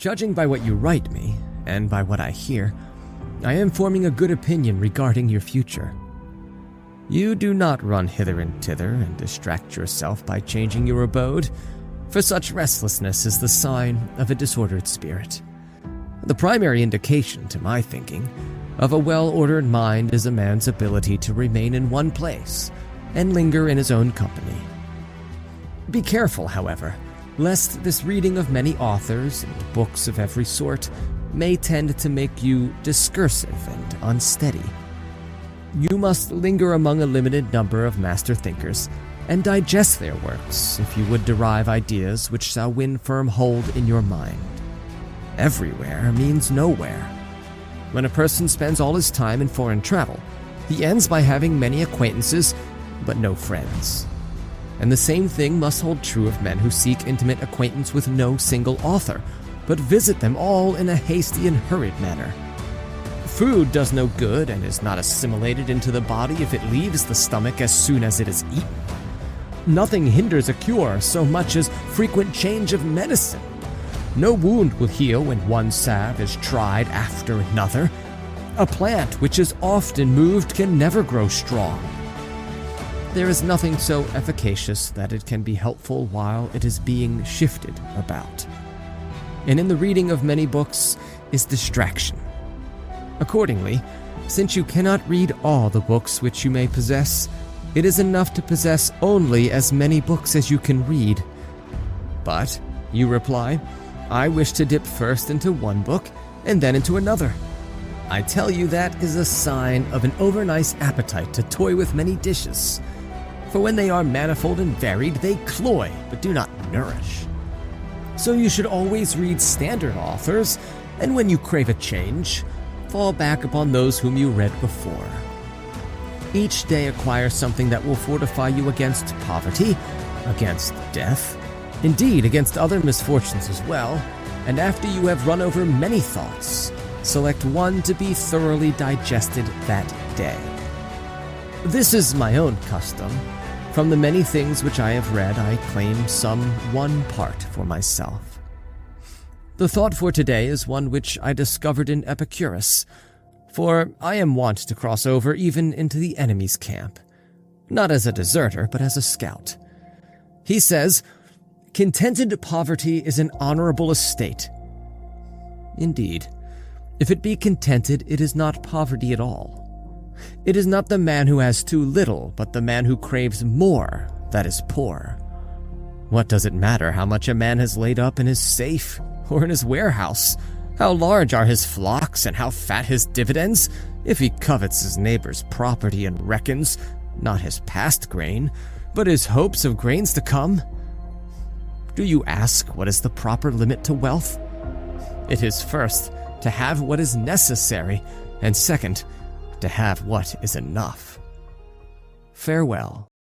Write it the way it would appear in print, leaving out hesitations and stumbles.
Judging by what you write me, and by what I hear, I am forming a good opinion regarding your future. You do not run hither and thither and distract yourself by changing your abode, for such restlessness is the sign of a disordered spirit. The primary indication, to my thinking, of a well-ordered mind is a man's ability to remain in one place and linger in his own company. Be careful, however, lest this reading of many authors and books of every sort may tend to make you discursive and unsteady. You must linger among a limited number of master thinkers and digest their works if you would derive ideas which shall win firm hold in your mind. Everywhere means nowhere. When a person spends all his time in foreign travel, he ends by having many acquaintances but no friends. And the same thing must hold true of men who seek intimate acquaintance with no single author, but visit them all in a hasty and hurried manner. Food does no good and is not assimilated into the body if it leaves the stomach as soon as it is eaten. Nothing hinders a cure so much as frequent change of medicine. No wound will heal when one salve is tried after another. A plant which is often moved can never grow strong. There is nothing so efficacious that it can be helpful while it is being shifted about. And in the reading of many books is distraction. Accordingly, since you cannot read all the books which you may possess, it is enough to possess only as many books as you can read. But, you reply, I wish to dip first into one book and then into another. I tell you that is a sign of an overnice appetite to toy with many dishes. For when they are manifold and varied, they cloy, but do not nourish. So you should always read standard authors, and when you crave a change, fall back upon those whom you read before. Each day acquire something that will fortify you against poverty, against death, indeed against other misfortunes as well, and after you have run over many thoughts, select one to be thoroughly digested that day. This is my own custom. From the many things which I have read, I claim some one part for myself. The thought for today is one which I discovered in Epictetus, for I am wont to cross over even into the enemy's camp, not as a deserter, but as a scout. He says, "Contented poverty is an honorable estate." Indeed, if it be contented, it is not poverty at all. It is not the man who has too little, but the man who craves more that is poor. What does it matter how much a man has laid up in his safe or in his warehouse? How large are his flocks and how fat his dividends, if he covets his neighbor's property and reckons, not his past grain, but his hopes of grains to come? Do you ask what is the proper limit to wealth? It is first to have what is necessary, and second, to have what is enough. Farewell.